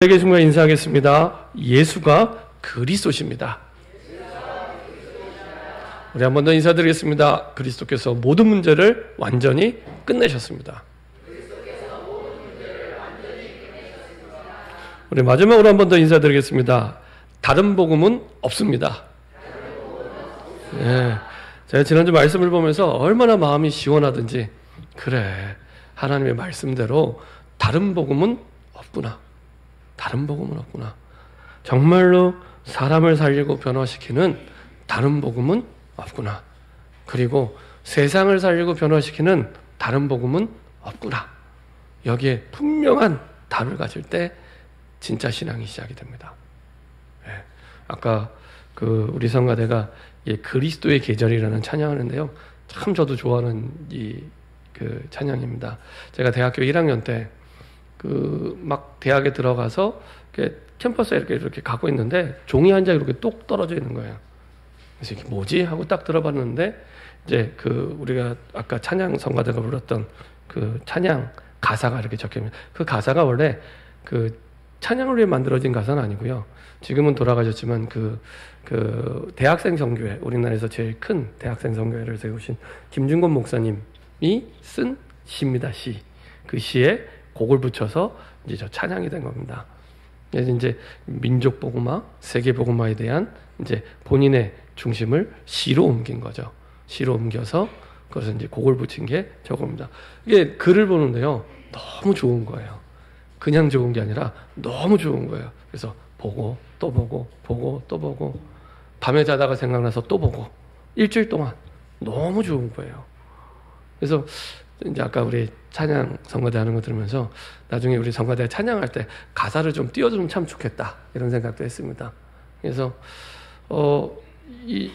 계신분 인사하겠습니다. 예수가 그리스도십니다. 우리 한 번 더 인사드리겠습니다. 그리스도께서 모든 문제를 완전히 끝내셨습니다. 우리 마지막으로 한 번 더 인사드리겠습니다. 다른 복음은 없습니다. 네. 제가 지난주 말씀을 보면서 얼마나 마음이 시원하든지, 그래, 하나님의 말씀대로 다른 복음은 없구나. 다른 복음은 없구나. 정말로 사람을 살리고 변화시키는 다른 복음은 없구나. 그리고 세상을 살리고 변화시키는 다른 복음은 없구나. 여기에 분명한 답을 가질 때 진짜 신앙이 시작이 됩니다. 네. 아까 우리 성가대가 그리스도의 계절이라는 찬양하는데요. 참 저도 좋아하는 찬양입니다. 제가 대학교 1학년 때 막 대학에 들어가서 캠퍼스에 이렇게 가고 있는데 종이 한 장 이렇게 똑 떨어져 있는 거예요. 그래서 이게 뭐지? 하고 딱 들어봤는데 이제 우리가 아까 찬양 성가대가 불렀던 찬양 가사가 이렇게 적혀 있는, 그 가사가 원래 찬양을 위해 만들어진 가사는 아니고요. 지금은 돌아가셨지만 대학생 선교회, 우리나라에서 제일 큰 대학생 선교회를 세우신 김준권 목사님이 쓴 시입니다. 시. 그 시에 곡을 붙여서 이제 저 찬양이 된 겁니다. 그래서 이제 민족 복음화, 세계 복음화에 대한 이제 본인의 중심을 시로 옮긴 거죠. 시로 옮겨서 그것을 이제 곡을 붙인 게 저겁니다. 이게 글을 보는데요, 너무 좋은 거예요. 그냥 좋은 게 아니라 너무 좋은 거예요. 그래서 보고 또 보고 보고 또 보고, 밤에 자다가 생각나서 또 보고, 일주일 동안 너무 좋은 거예요. 그래서 이제 아까 우리 찬양 성가대 하는 거 들으면서 나중에 우리 성가대 찬양할 때 가사를 좀 띄워주면 참 좋겠다, 이런 생각도 했습니다. 그래서 이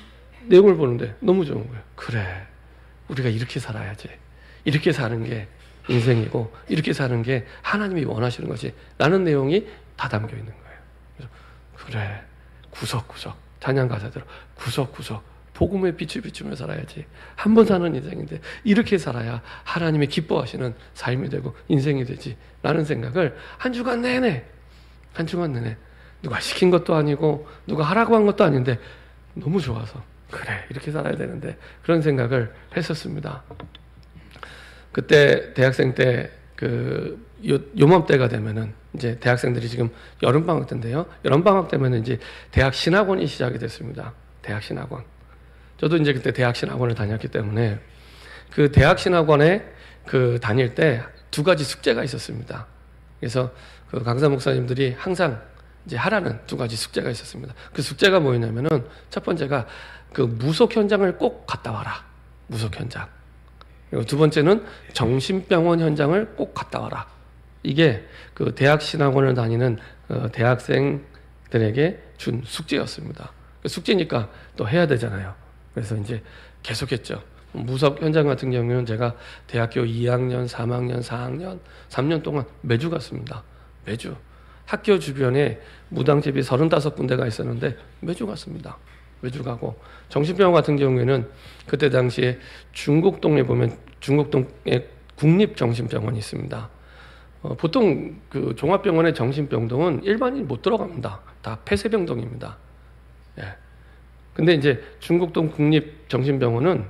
내용을 보는데 너무 좋은 거예요. 그래, 우리가 이렇게 살아야지. 이렇게 사는 게 인생이고, 이렇게 사는 게 하나님이 원하시는 것이, 라는 내용이 다 담겨 있는 거예요. 그래서 그래, 구석구석 찬양 가사대로 구석구석 복음의 빛을 비추며 살아야지. 한 번 사는 인생인데 이렇게 살아야 하나님이 기뻐하시는 삶이 되고 인생이 되지, 라는 생각을 한 주간 내내 누가 시킨 것도 아니고 누가 하라고 한 것도 아닌데 너무 좋아서, 그래, 이렇게 살아야 되는데, 그런 생각을 했었습니다. 그때 대학생 때 요맘때가 되면은 이제 대학생들이 지금 여름방학 때인데요. 여름방학 때면은 이제 대학 신학원이 시작이 됐습니다. 대학 신학원. 저도 이제 그때 대학 신학원을 다녔기 때문에 그 대학 신학원에 다닐 때 두 가지 숙제가 있었습니다. 그래서 강사 목사님들이 항상 이제 하라는 두 가지 숙제가 있었습니다. 그 숙제가 뭐였냐면은, 첫 번째가 무속 현장을 꼭 갔다 와라. 무속 현장. 그리고 두 번째는 정신병원 현장을 꼭 갔다 와라. 이게 대학 신학원을 다니는 대학생들에게 준 숙제였습니다. 숙제니까 또 해야 되잖아요. 그래서 이제 계속했죠. 무속 현장 같은 경우는 제가 대학교 2학년, 3학년, 4학년, 3년 동안 매주 갔습니다. 매주. 학교 주변에 무당집이 35군데가 있었는데 매주 갔습니다. 매주 가고, 정신병원 같은 경우에는 그때 당시에 중곡동에 보면 중곡동에 국립정신병원이 있습니다. 보통 종합병원의 정신병동은 일반인 못 들어갑니다. 다 폐쇄병동입니다. 예. 근데 이제 중곡동 국립정신병원은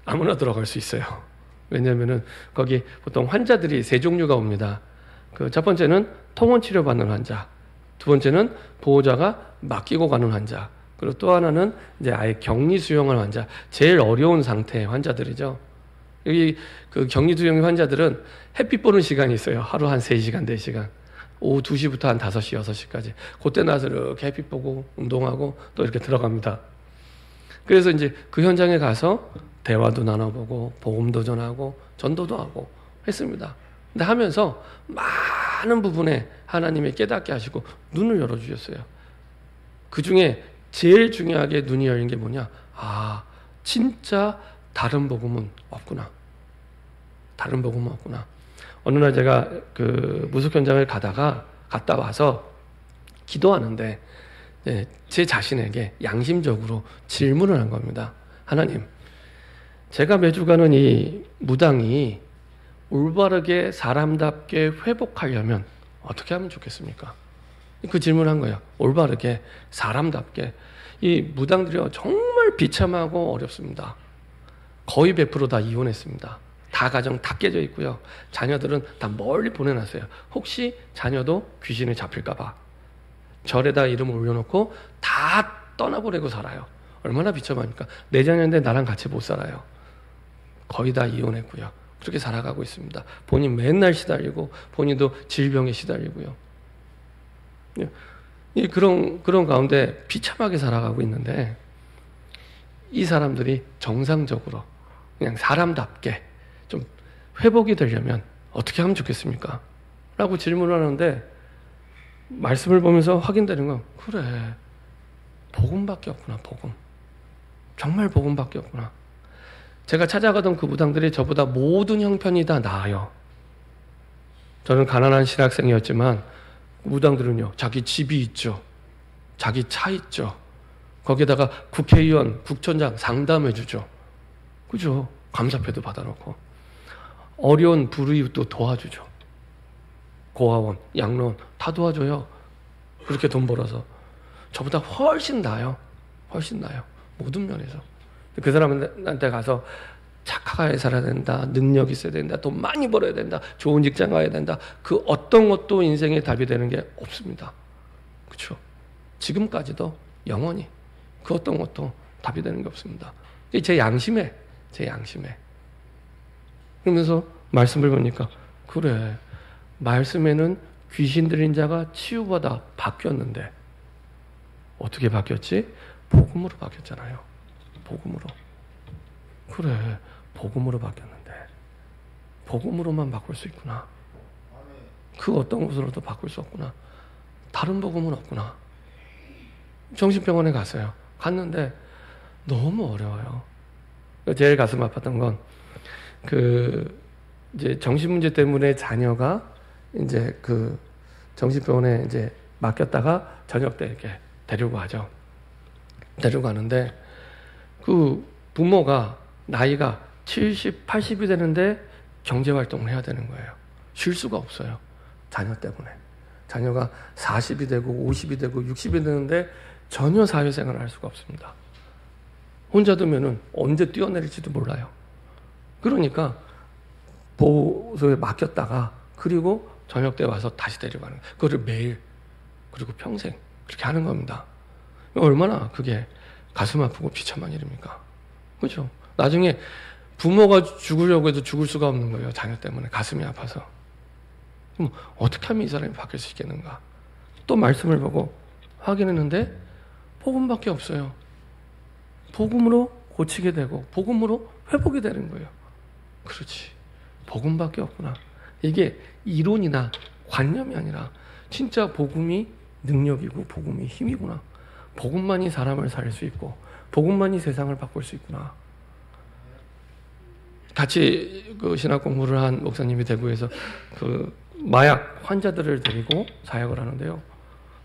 아무나 들어갈 수 있어요. 왜냐면은 거기 보통 환자들이 세 종류가 옵니다. 첫 번째는 통원 치료받는 환자, 두 번째는 보호자가 맡기고 가는 환자, 그리고 또 하나는 이제 아예 격리 수용할 환자, 제일 어려운 상태의 환자들이죠. 여기 격리 수용 환자들은 햇빛 보는 시간이 있어요. 하루 한 3시간, 4시간. 오후 2시부터 한 5시, 6시까지. 그때 나서 이렇게 햇빛 보고 운동하고 또 이렇게 들어갑니다. 그래서 이제 그 현장에 가서 대화도 나눠보고 복음도 전하고 전도도 하고 했습니다. 근데 하면서 많은 부분에 하나님이 깨닫게 하시고 눈을 열어주셨어요. 그 중에 제일 중요하게 눈이 열린 게 뭐냐? 아, 진짜 다른 복음은 없구나. 다른 복음은 없구나. 어느 날 제가 무속 현장을 갔다 와서 기도하는데, 제 자신에게 양심적으로 질문을 한 겁니다. 하나님, 제가 매주 가는 이 무당이 올바르게 사람답게 회복하려면 어떻게 하면 좋겠습니까? 그 질문한 거예요. 올바르게 사람답게. 이 무당들이요 정말 비참하고 어렵습니다. 거의 100%다 이혼했습니다. 다 가정 다 깨져 있고요. 자녀들은 다 멀리 보내놨어요. 혹시 자녀도 귀신에 잡힐까 봐. 절에다 이름을 올려놓고 다 떠나보내고 살아요. 얼마나 비참합니까? 내 자녀인데 나랑 같이 못 살아요. 거의 다 이혼했고요. 그렇게 살아가고 있습니다. 본인 맨날 시달리고 본인도 질병에 시달리고요. 그런 가운데 비참하게 살아가고 있는데 이 사람들이 정상적으로 그냥 사람답게 좀 회복이 되려면 어떻게 하면 좋겠습니까? 라고 질문을 하는데 말씀을 보면서 확인되는 건 그래 복음밖에 없구나. 복음. 정말 복음밖에 없구나. 제가 찾아가던 그 무당들이 저보다 모든 형편이 다 나아요. 저는 가난한 신학생이었지만 무당들은요 자기 집이 있죠. 자기 차 있죠. 거기에다가 국회의원, 국천장 상담해 주죠. 그죠? 감사패도 받아놓고 어려운 불우이웃도 도와주죠. 고아원, 양로원 다 도와줘요. 그렇게 돈 벌어서 저보다 훨씬 나아요. 훨씬 나아요. 모든 면에서. 그 사람한테 가서 착하게 살아야 된다. 능력 있어야 된다. 돈 많이 벌어야 된다. 좋은 직장 가야 된다. 그 어떤 것도 인생의 답이 되는 게 없습니다. 그렇죠? 지금까지도 영원히 그 어떤 것도 답이 되는 게 없습니다. 제 양심에 그러면서 말씀을 보니까 그래 말씀에는 귀신 들린 자가 치유받아 바뀌었는데 어떻게 바뀌었지? 복음으로 바뀌었잖아요. 복음으로. 그래 복음으로 바뀌었는데 복음으로만 바꿀 수 있구나. 그 어떤 것으로도 바꿀 수 없구나. 다른 복음은 없구나. 정신병원에 갔어요. 갔는데 너무 어려워요. 제일 가슴 아팠던 건 이제 정신 문제 때문에 자녀가 이제 그 정신병원에 이제 맡겼다가 저녁 때 이렇게 데리고 가죠. 데리고 가는데 그 부모가 나이가 70, 80이 되는데 경제활동을 해야 되는 거예요. 쉴 수가 없어요. 자녀 때문에. 자녀가 40이 되고 50이 되고 60이 되는데 전혀 사회생활을 할 수가 없습니다. 혼자 두면은 언제 뛰어내릴지도 몰라요. 그러니까 보호소에 맡겼다가 그리고 저녁 때 와서 다시 데려가는 거예요. 그거를 매일 그리고 평생 그렇게 하는 겁니다. 얼마나 그게 가슴 아프고 비참한 일입니까? 그렇죠? 나중에 부모가 죽으려고 해도 죽을 수가 없는 거예요. 자녀 때문에 가슴이 아파서. 그럼 어떻게 하면 이 사람이 바뀔 수 있겠는가? 또 말씀을 보고 확인했는데 복음밖에 없어요. 복음으로 고치게 되고 복음으로 회복이 되는 거예요. 그렇지. 복음밖에 없구나. 이게 이론이나 관념이 아니라 진짜 복음이 능력이고 복음이 힘이구나. 복음만이 사람을 살릴 수 있고 복음만이 세상을 바꿀 수 있구나. 같이 그 신학 공부를 한 목사님이 대구에서 그 마약 환자들을 데리고 사역을 하는데요.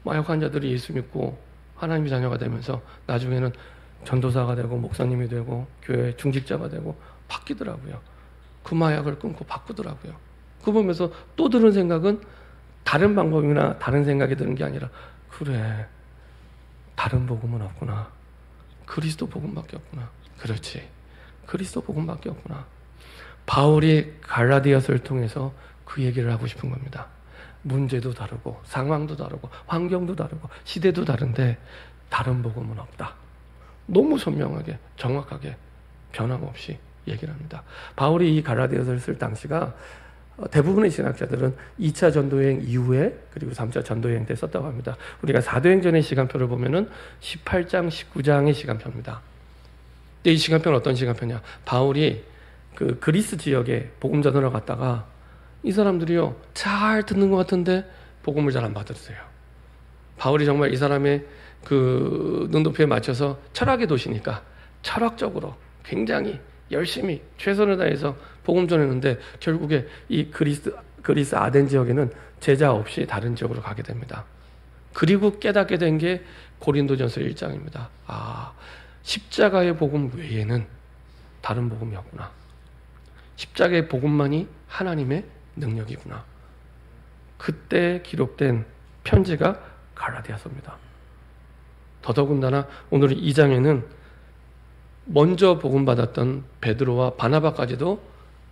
마약 환자들이 예수 믿고 하나님의 자녀가 되면서 나중에는 전도사가 되고 목사님이 되고 교회 중직자가 되고 바뀌더라고요. 그 마약을 끊고 바꾸더라고요. 그거 보면서 또 들은 생각은 다른 방법이나 다른 생각이 드는 게 아니라 그래 다른 복음은 없구나. 그리스도 복음밖에 없구나. 그렇지. 그리스도 복음밖에 없구나. 바울이 갈라디아서를 통해서 그 얘기를 하고 싶은 겁니다. 문제도 다르고 상황도 다르고 환경도 다르고 시대도 다른데 다른 복음은 없다. 너무 선명하게 정확하게 변함없이 얘기를 합니다. 바울이 이 갈라디아서를 쓸 당시가 대부분의 신학자들은 2차 전도여행 이후에 그리고 3차 전도여행 때 썼다고 합니다. 우리가 사도행전의 시간표를 보면은 18장, 19장의 시간표입니다. 근데 이 시간표는 어떤 시간표냐? 바울이 그 그리스 지역에 복음 전하러 갔다가 이 사람들이요 잘 듣는 것 같은데 복음을 잘 안 받아들여요. 바울이 정말 이 사람의 그 눈높이에 맞춰서 철학의 도시니까 철학적으로 굉장히 열심히 최선을 다해서 복음 전했는데 결국에 이 그리스 아덴 지역에는 제자 없이 다른 지역으로 가게 됩니다. 그리고 깨닫게 된 게 고린도전서 1장입니다. 아, 십자가의 복음 외에는 다른 복음이 없구나. 십자가의 복음만이 하나님의 능력이구나. 그때 기록된 편지가 갈라디아서입니다. 더더군다나 오늘 2장에는 먼저 복음받았던 베드로와 바나바까지도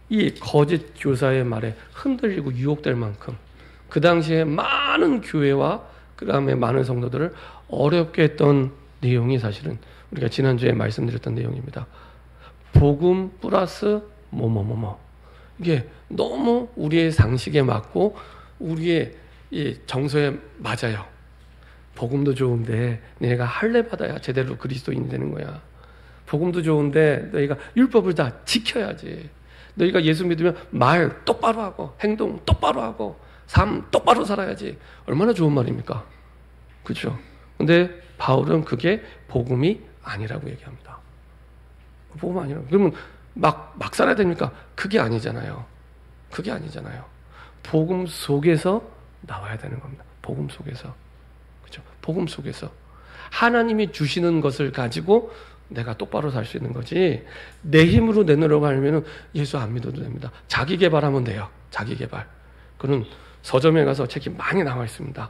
이 거짓 교사의 말에 흔들리고 유혹될 만큼 그 당시에 많은 교회와 그 다음에 많은 성도들을 어렵게 했던 내용이 사실은 우리가 지난주에 말씀드렸던 내용입니다. 복음 플러스 뭐뭐뭐뭐, 이게 너무 우리의 상식에 맞고 우리의 이 정서에 맞아요. 복음도 좋은데 너희가 할례 받아야 제대로 그리스도인이 되는 거야. 복음도 좋은데 너희가 율법을 다 지켜야지. 너희가 예수 믿으면 말 똑바로 하고 행동 똑바로 하고 삶 똑바로 살아야지. 얼마나 좋은 말입니까? 그렇죠? 근데 바울은 그게 복음이 아니라고 얘기합니다. 복음 아니라고. 그러면 막 살아야 됩니까? 그게 아니잖아요. 그게 아니잖아요. 복음 속에서 나와야 되는 겁니다. 복음 속에서. 그렇죠? 복음 속에서. 하나님이 주시는 것을 가지고 내가 똑바로 살 수 있는 거지. 내 힘으로 내놓으려고 하면 예수 안 믿어도 됩니다. 자기 개발하면 돼요. 자기 개발. 그는 서점에 가서 책이 많이 나와 있습니다.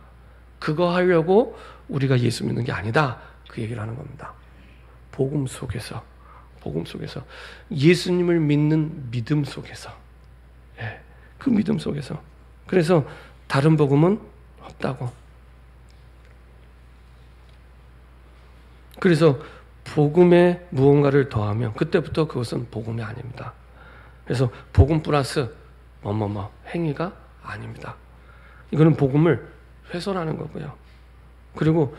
그거 하려고 우리가 예수 믿는 게 아니다. 그 얘기를 하는 겁니다. 복음 속에서. 복음 속에서. 예수님을 믿는 믿음 속에서. 예, 그 믿음 속에서. 그래서 다른 복음은 없다고. 그래서 복음에 무언가를 더하면 그때부터 그것은 복음이 아닙니다. 그래서 복음 플러스 뭐뭐뭐 행위가 아닙니다. 이거는 복음을 훼손하는 거고요. 그리고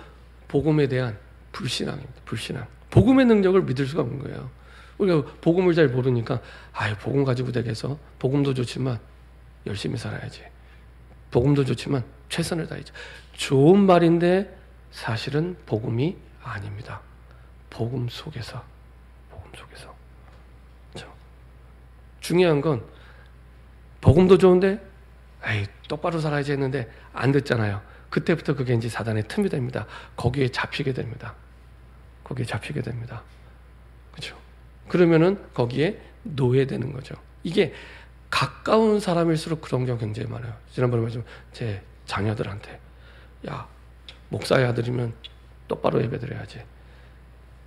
복음에 대한 불신앙입니다. 불신앙. 복음의 능력을 믿을 수가 없는 거예요. 우리가 복음을 잘 모르니까 복음 가지고 되겠어. 복음도 좋지만 열심히 살아야지. 복음도 좋지만 최선을 다해야지. 좋은 말인데 사실은 복음이 아닙니다. 복음 속에서. 복음 속에서. 그렇죠? 중요한 건 복음도 좋은데 똑바로 살아야지 했는데 안 듣잖아요. 그때부터 그게 이제 사단의 틈이 됩니다. 거기에 잡히게 됩니다. 거기에 잡히게 됩니다. 그렇죠? 그러면은 거기에 노예되는 거죠. 이게 가까운 사람일수록 그런 경우 굉장히 많아요. 지난번에 말씀 제 자녀들한테 야, 목사의 아들이면 똑바로 예배드려야지.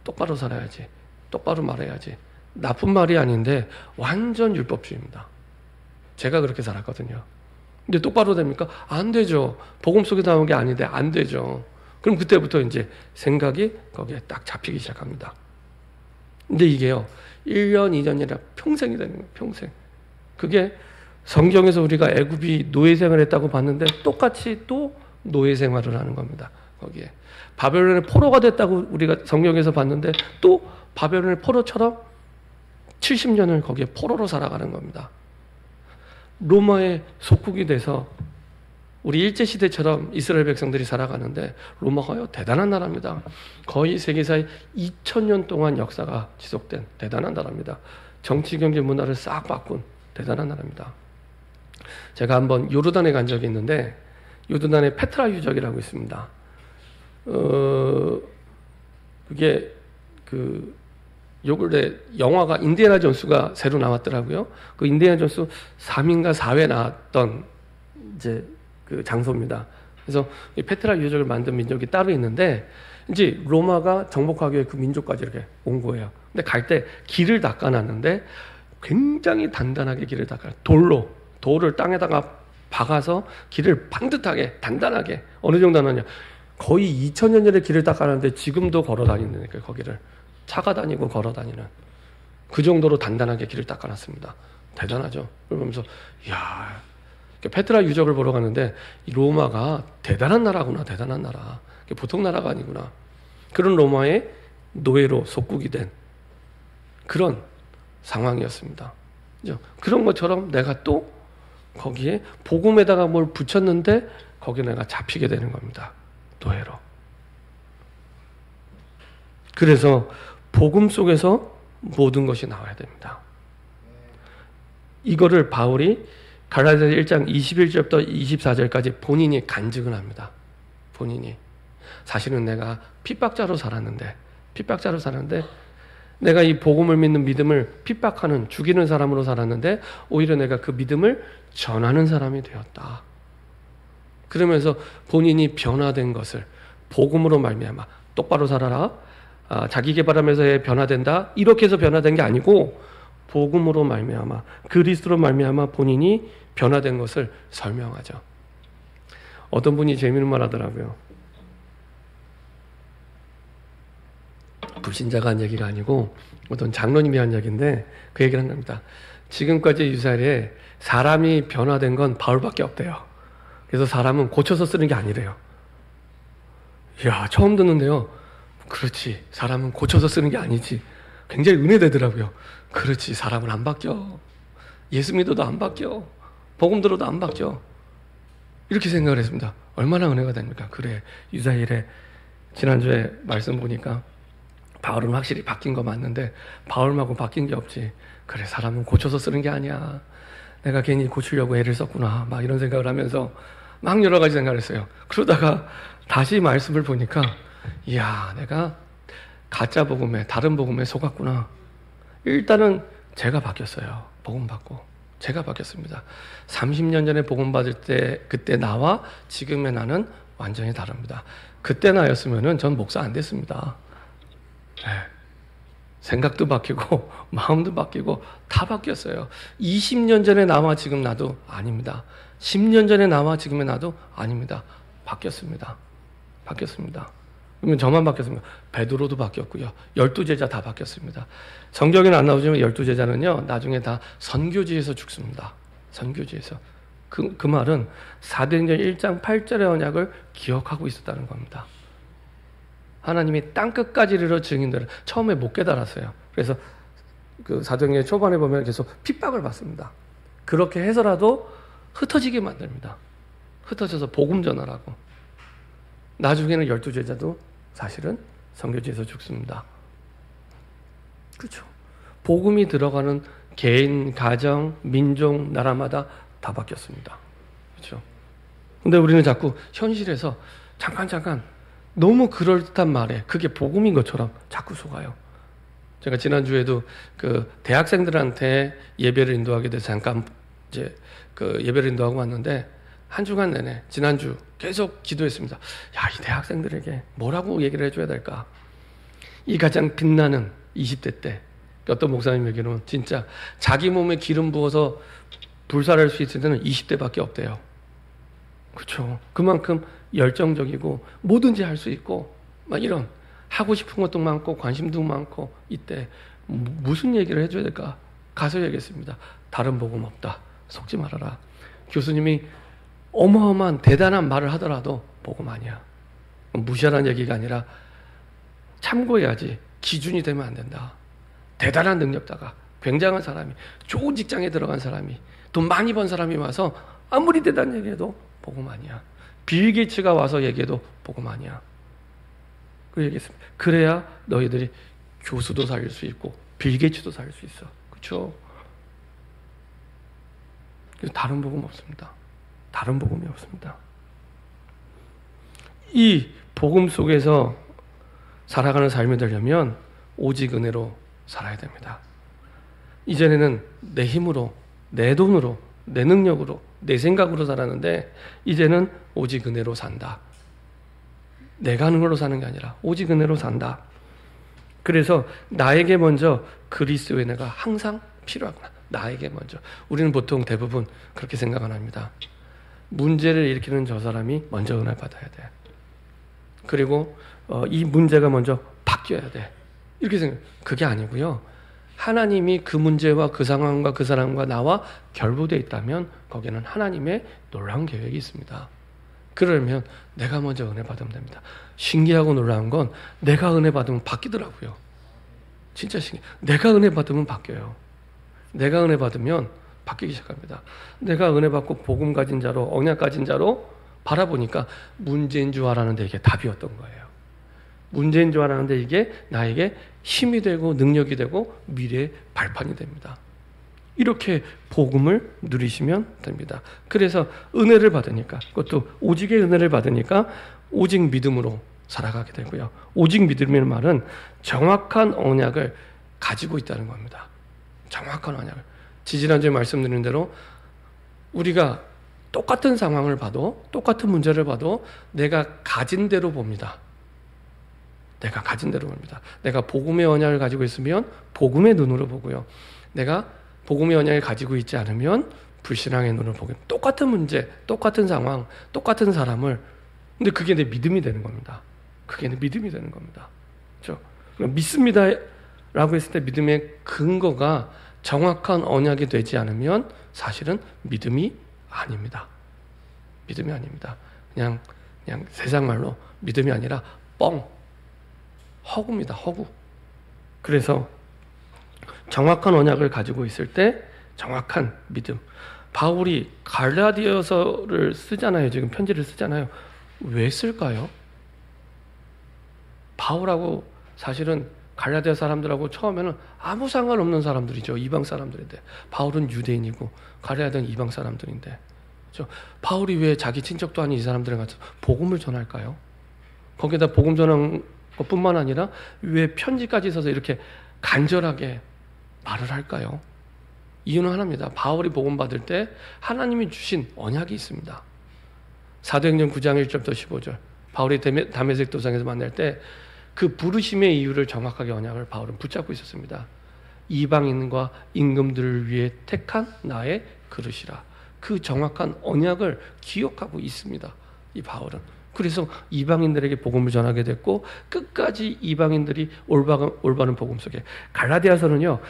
똑바로 살아야지. 똑바로 말해야지. 나쁜 말이 아닌데 완전 율법주의입니다. 제가 그렇게 살았거든요. 근데 똑바로 됩니까? 안 되죠. 복음 속에 나온 게 아닌데 안 되죠. 그럼 그때부터 이제 생각이 거기에 딱 잡히기 시작합니다. 근데 이게요, 1년, 2년이 아니라 평생이 되는 거예요. 평생. 그게 성경에서 우리가 애굽이 노예 생활을 했다고 봤는데 똑같이 또 노예 생활을 하는 겁니다. 거기에. 바벨론의 포로가 됐다고 우리가 성경에서 봤는데 또 바벨론의 포로처럼 70년을 거기에 포로로 살아가는 겁니다. 로마의 속국이 돼서 우리 일제시대처럼 이스라엘 백성들이 살아가는데 로마가요 대단한 나라입니다. 거의 세계사에 2000년 동안 역사가 지속된 대단한 나라입니다. 정치, 경제, 문화를 싹 바꾼 대단한 나라입니다. 제가 한번 요르단에 간 적이 있는데 요르단에 페트라 유적이라고 있습니다. 그게 요 근래 영화가 인디애나 존스가 새로 나왔더라고요. 그 인디애나 존스 3인가 4회 나왔던 이제 그 장소입니다. 그래서 이 페트라 유적을 만든 민족이 따로 있는데 이제 로마가 정복하기 위해 그 민족까지 이렇게 온 거예요. 근데 갈 때 길을 닦아놨는데 굉장히 단단하게 길을 닦아요. 돌을 땅에다가 박아서 길을 반듯하게 단단하게 어느 정도 하느냐. 거의 2000년 전에 길을 닦아놨는데 지금도 걸어 다니는 거예요. 거기를. 차가 다니고 걸어 다니는 그 정도로 단단하게 길을 닦아놨습니다. 대단하죠. 그러면서 이야, 페트라 유적을 보러 갔는데 이 로마가 대단한 나라구나. 대단한 나라. 보통 나라가 아니구나. 그런 로마의 노예로 속국이 된 그런 상황이었습니다. 그죠? 그런 것처럼 내가 또 거기에 복음에다가 뭘 붙였는데 거기에 내가 잡히게 되는 겁니다. 노예로. 그래서 복음 속에서 모든 것이 나와야 됩니다. 이거를 바울이 갈라디아서 1장 21절부터 24절까지 본인이 간증을 합니다. 본인이. 사실은 내가 핍박자로 살았는데 내가 이 복음을 믿는 믿음을 핍박하는 죽이는 사람으로 살았는데 오히려 내가 그 믿음을 전하는 사람이 되었다. 그러면서 본인이 변화된 것을 복음으로 말미암아 똑바로 살아라. 자기 개발하면서 변화된다. 이렇게 해서 변화된 게 아니고 복음으로 말미암아 그리스도로 말미암아 본인이 변화된 것을 설명하죠. 어떤 분이 재미있는 말 하더라고요. 불신자가 한 얘기가 아니고 어떤 장로님이 한 얘기인데 그 얘기를 한 겁니다. 지금까지 이스라엘에 사람이 변화된 건 바울밖에 없대요. 그래서 사람은 고쳐서 쓰는 게 아니래요. 이야, 처음 듣는데요. 그렇지, 사람은 고쳐서 쓰는 게 아니지. 굉장히 은혜되더라고요. 그렇지, 사람은 안 바뀌어. 예수 믿어도 안 바뀌어. 복음 들어도 안 바뀌어. 이렇게 생각을 했습니다. 얼마나 은혜가 됩니까? 그래, 이스라엘에 지난주에 말씀 보니까 바울은 확실히 바뀐 거 맞는데 바울하고 바뀐 게 없지. 그래, 사람은 고쳐서 쓰는 게 아니야. 내가 괜히 고치려고 애를 썼구나. 막 이런 생각을 하면서 막 여러 가지 생각을 했어요. 그러다가 다시 말씀을 보니까 이야, 내가 가짜 복음에, 다른 복음에 속았구나. 일단은 제가 바뀌었어요. 복음 받고 제가 바뀌었습니다. 30년 전에 복음 받을 때 그때 나와 지금의 나는 완전히 다릅니다. 그때 나였으면은 전 목사 안 됐습니다. 네. 생각도 바뀌고 마음도 바뀌고 다 바뀌었어요. 20년 전에 나와 지금 나도 아닙니다. 10년 전에 나와 지금의 나도 아닙니다. 바뀌었습니다. 바뀌었습니다. 그러면 저만 바뀌었습니다. 베드로도 바뀌었고요. 12제자 다 바뀌었습니다. 성경에는 안 나오지만 12제자는요. 나중에 다 선교지에서 죽습니다. 선교지에서. 그 말은 사도행전 1장 8절의 언약을 기억하고 있었다는 겁니다. 하나님이 땅끝까지 이르러 증인들을 처음에 못 깨달았어요. 그래서 그 사도행전 초반에 보면 계속 핍박을 받습니다. 그렇게 해서라도 흩어지게 만듭니다. 흩어져서 복음 전하라고. 나중에는 12제자도 사실은 선교지에서 죽습니다. 그렇죠. 복음이 들어가는 개인, 가정, 민족, 나라마다 다 바뀌었습니다. 그렇죠. 근데 우리는 자꾸 현실에서 잠깐 너무 그럴듯한 말에 그게 복음인 것처럼 자꾸 속아요. 제가 지난주에도 그 대학생들한테 예배를 인도하게 돼서 잠깐 이제 그 예배를 인도하고 왔는데 한 주간 내내 지난주 계속 기도했습니다. 야, 이 대학생들에게 뭐라고 얘기를 해줘야 될까? 이 가장 빛나는 20대 때 어떤 목사님에게는 진짜 자기 몸에 기름 부어서 불살할 수 있을 때는 20대밖에 없대요. 그렇죠. 그만큼 열정적이고 뭐든지 할 수 있고 막 이런 하고 싶은 것도 많고 관심도 많고 이때 무슨 얘기를 해줘야 될까? 가서 얘기했습니다. 다른 복음 없다. 속지 말아라. 교수님이 어마어마한 대단한 말을 하더라도 복음 아니야. 무시하라는 얘기가 아니라 참고해야지. 기준이 되면 안 된다. 대단한 능력자가, 굉장한 사람이, 좋은 직장에 들어간 사람이, 돈 많이 번 사람이 와서 아무리 대단한 얘기해도 복음 아니야. 빌 게이츠가 와서 얘기해도 복음 아니야. 그 얘기했습니다. 그래야 너희들이 교수도 살릴 수 있고 빌 게이츠도 살릴 수 있어. 그렇죠? 다른 복음 없습니다. 다른 복음이 없습니다. 이 복음 속에서 살아가는 삶이 되려면 오직 은혜로 살아야 됩니다. 이전에는 내 힘으로, 내 돈으로, 내 능력으로, 내 생각으로 살았는데 이제는 오직 은혜로 산다. 내가 하는 걸로 사는 게 아니라 오직 은혜로 산다. 그래서 나에게 먼저 그리스도의 은혜가 항상 필요하구나. 나에게 먼저. 우리는 보통 대부분 그렇게 생각 안 합니다. 문제를 일으키는 저 사람이 먼저 은혜 받아야 돼. 그리고 이 문제가 먼저 바뀌어야 돼. 이렇게 생각. 그게 아니고요. 하나님이 그 문제와 그 상황과 그 사람과 나와 결부되어 있다면 거기에는 하나님의 놀라운 계획이 있습니다. 그러면 내가 먼저 은혜 받으면 됩니다. 신기하고 놀라운 건 내가 은혜 받으면 바뀌더라고요. 진짜 신기해. 내가 은혜 받으면 바뀌어요. 내가 은혜 받으면 바뀌기 시작합니다. 내가 은혜 받고 복음 가진 자로, 언약 가진 자로 바라보니까 문제인 줄 알았는데 이게 답이었던 거예요. 문제인 줄 알았는데 이게 나에게 힘이 되고 능력이 되고 미래의 발판이 됩니다. 이렇게 복음을 누리시면 됩니다. 그래서 은혜를 받으니까, 그것도 오직의 은혜를 받으니까 오직 믿음으로 살아가게 되고요. 오직 믿음이라는 말은 정확한 언약을 가지고 있다는 겁니다. 정확한 언약을. 지지난주에 말씀드린 대로 우리가 똑같은 상황을 봐도, 똑같은 문제를 봐도 내가 가진 대로 봅니다. 내가 가진 대로 봅니다. 내가 복음의 언약을 가지고 있으면 복음의 눈으로 보고요. 내가 복음의 언약을 가지고 있지 않으면 불신앙의 눈으로 보고, 똑같은 문제, 똑같은 상황, 똑같은 사람을, 근데 그게 내 믿음이 되는 겁니다. 그게 내 믿음이 되는 겁니다. 그렇죠? 믿습니다 라고 했을 때 믿음의 근거가 정확한 언약이 되지 않으면 사실은 믿음이 아닙니다. 믿음이 아닙니다. 그냥 세상 말로 믿음이 아니라 허구입니다. 허구. 그래서 정확한 언약을 가지고 있을 때 정확한 믿음. 바울이 갈라디아서를 쓰잖아요. 지금 편지를 쓰잖아요. 왜 쓸까요? 바울하고 사실은 갈라디아 사람들하고 처음에는 아무 상관없는 사람들이죠. 이방 사람들인데. 바울은 유대인이고 갈라디아는 이방 사람들인데. 그렇죠? 바울이 왜 자기 친척도 아닌 이 사람들에 가서 복음을 전할까요? 거기에다 복음 전한 것뿐만 아니라 왜 편지까지 써서 이렇게 간절하게 말을 할까요? 이유는 하나입니다. 바울이 복음 받을 때 하나님이 주신 언약이 있습니다. 사도행전 9장 1절부터 15절. 바울이 다메섹 도상에서 만날 때 그 부르심의 이유를 정확하게 언약을 바울은 붙잡고 있었습니다. 이방인과 임금들을 위해 택한 나의 그릇이라. 그 정확한 언약을 기억하고 있습니다. 이 바울은. 그래서 이방인들에게 복음을 전하게 됐고 끝까지 이방인들이 올바른 복음 속에, 갈라디아서는요,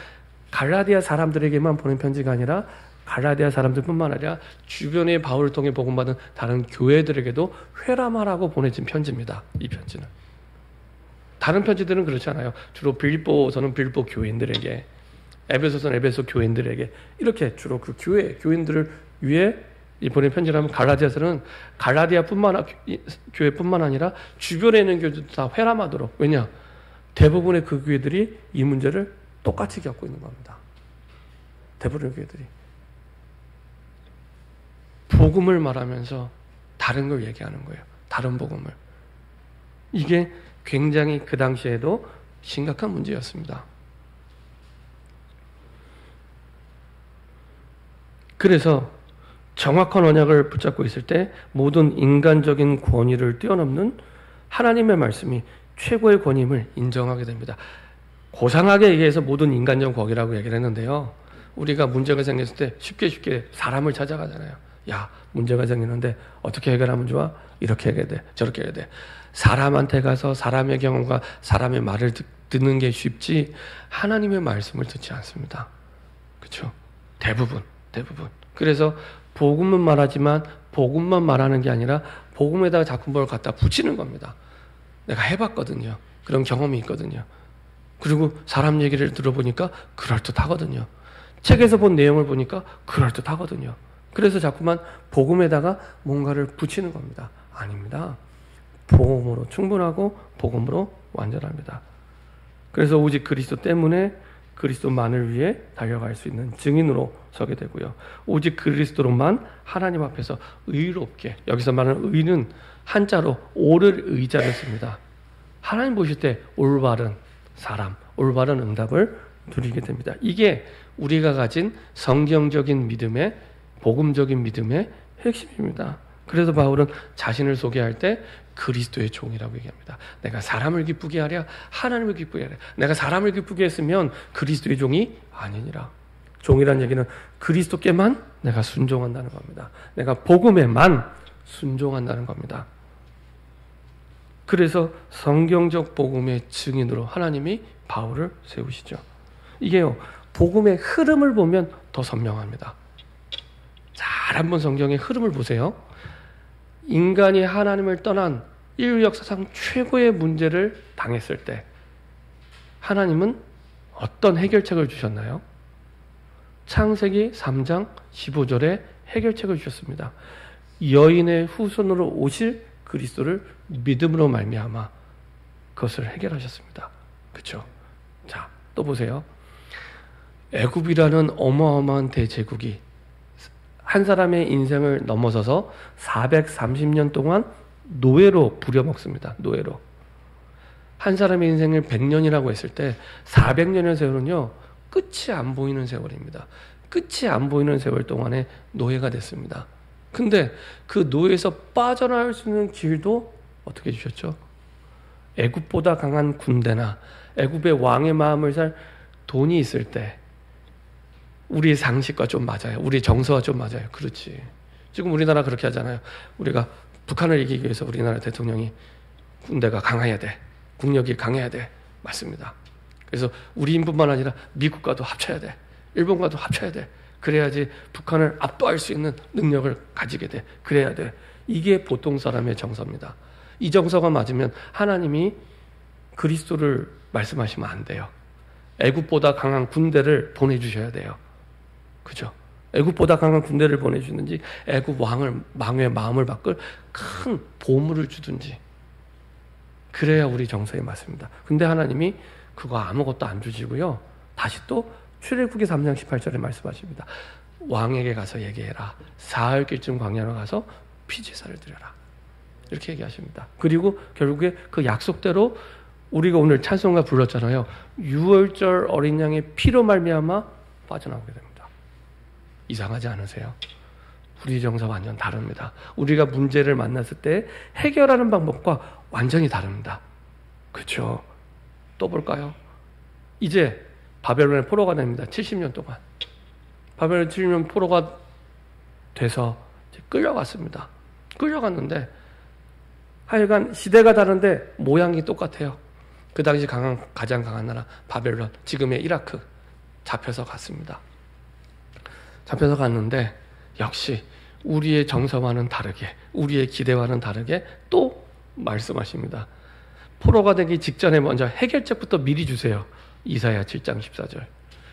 갈라디아 사람들에게만 보낸 편지가 아니라 갈라디아 사람들뿐만 아니라 주변의 바울을 통해 복음받은 다른 교회들에게도 회람하라고 보내진 편지입니다. 이 편지는. 다른 편지들은 그렇지 않아요. 주로 빌립보서는 빌립보 교인들에게, 에베소서는 에베소 교인들에게, 이렇게 주로 그 교인들을 위해 보낸 편지라면, 갈라디아서는 교회뿐만 아니라 주변에 있는 교회도 다 회람하도록. 왜냐? 대부분의 그 교회들이 이 문제를 똑같이 겪고 있는 겁니다. 대부분의 교회들이 복음을 말하면서 다른 걸 얘기하는 거예요. 다른 복음을. 이게 굉장히 그 당시에도 심각한 문제였습니다. 그래서 정확한 언약을 붙잡고 있을 때 모든 인간적인 권위를 뛰어넘는 하나님의 말씀이 최고의 권위임을 인정하게 됩니다. 고상하게 얘기해서 모든 인간적 권위라고 얘기를 했는데요. 우리가 문제가 생겼을 때 쉽게 사람을 찾아가잖아요. 야, 문제가 생기는데 어떻게 해결하면 좋아? 이렇게 해야 돼. 저렇게 해야 돼. 사람한테 가서 사람의 경험과 사람의 말을 듣는 게 쉽지 하나님의 말씀을 듣지 않습니다. 그렇죠? 대부분. 그래서 복음은 말하지만 복음만 말하는 게 아니라 복음에다가 자꾸 뭘 갖다 붙이는 겁니다. 내가 해봤거든요. 그런 경험이 있거든요. 그리고 사람 얘기를 들어보니까 그럴듯하거든요. 책에서 본 내용을 보니까 그럴듯하거든요. 그래서 자꾸만 복음에다가 뭔가를 붙이는 겁니다. 아닙니다. 복음으로 충분하고 복음으로 완전합니다. 그래서 오직 그리스도 때문에 그리스도만을 위해 달려갈 수 있는 증인으로 서게 되고요. 오직 그리스도로만 하나님 앞에서 의롭게, 여기서 말하는 의는 한자로 오를 의자를 씁니다. 하나님 보실 때 올바른 사람, 올바른 응답을 누리게 됩니다. 이게 우리가 가진 성경적인 믿음의, 복음적인 믿음의 핵심입니다. 그래서 바울은 자신을 소개할 때 그리스도의 종이라고 얘기합니다. 내가 사람을 기쁘게 하랴 하나님을 기쁘게 하랴. 내가 사람을 기쁘게 했으면 그리스도의 종이 아니니라. 종이라는 얘기는 그리스도께만 내가 순종한다는 겁니다. 내가 복음에만 순종한다는 겁니다. 그래서 성경적 복음의 증인으로 하나님이 바울을 세우시죠. 이게요, 복음의 흐름을 보면 더 선명합니다. 잘 한번 성경의 흐름을 보세요. 인간이 하나님을 떠난 인류 역사상 최고의 문제를 당했을 때 하나님은 어떤 해결책을 주셨나요? 창세기 3장 15절에 해결책을 주셨습니다. 여인의 후손으로 오실 그리스도를 믿음으로 말미암아 그것을 해결하셨습니다. 그렇죠? 자, 또 보세요. 애굽이라는 어마어마한 대제국이 한 사람의 인생을 넘어서서 430년 동안 노예로 부려먹습니다. 노예로. 한 사람의 인생을 100년이라고 했을 때 400년의 세월은요, 끝이 안 보이는 세월입니다. 끝이 안 보이는 세월 동안에 노예가 됐습니다. 근데 그 노예에서 빠져나올 수 있는 길도 어떻게 주셨죠? 애굽보다 강한 군대나 애굽의 왕의 마음을 살 돈이 있을 때 우리의 상식과 좀 맞아요. 우리의 정서와 좀 맞아요. 그렇지. 지금 우리나라 그렇게 하잖아요. 우리가 북한을 이기기 위해서 우리나라 대통령이 군대가 강해야 돼. 국력이 강해야 돼. 맞습니다. 그래서 우리인뿐만 아니라 미국과도 합쳐야 돼. 일본과도 합쳐야 돼. 그래야지 북한을 압도할 수 있는 능력을 가지게 돼. 그래야 돼. 이게 보통 사람의 정서입니다. 이 정서가 맞으면 하나님이 그리스도를 말씀하시면 안 돼요. 애굽보다 강한 군대를 보내주셔야 돼요. 그죠? 애굽보다 강한 군대를 보내주든지 애굽 왕의 마음을 바꿀 큰 보물을 주든지 그래야 우리 정서에 맞습니다. 근데 하나님이 그거 아무것도 안 주시고요. 다시 또 출애굽기 3장 18절에 말씀하십니다. 왕에게 가서 얘기해라. 사흘길쯤 광야로 가서 피제사를 드려라. 이렇게 얘기하십니다. 그리고 결국에 그 약속대로 우리가 오늘 찬송가 불렀잖아요. 6월절 어린 양의 피로 말미암아 빠져나오게 됩니다. 이상하지 않으세요? 우리 정서 완전 다릅니다. 우리가 문제를 만났을 때 해결하는 방법과 완전히 다릅니다. 그렇죠? 또 볼까요? 이제 바벨론의 포로가 됩니다. 70년 동안. 바벨론 70년 포로가 돼서 끌려갔습니다. 끌려갔는데 하여간 시대가 다른데 모양이 똑같아요. 그 당시 가장 강한 나라 바벨론, 지금의 이라크 잡혀서 갔습니다. 잡혀서 갔는데 역시 우리의 정서와는 다르게 우리의 기대와는 다르게 또 말씀하십니다. 포로가 되기 직전에 먼저 해결책부터 미리 주세요. 이사야 7장 14절.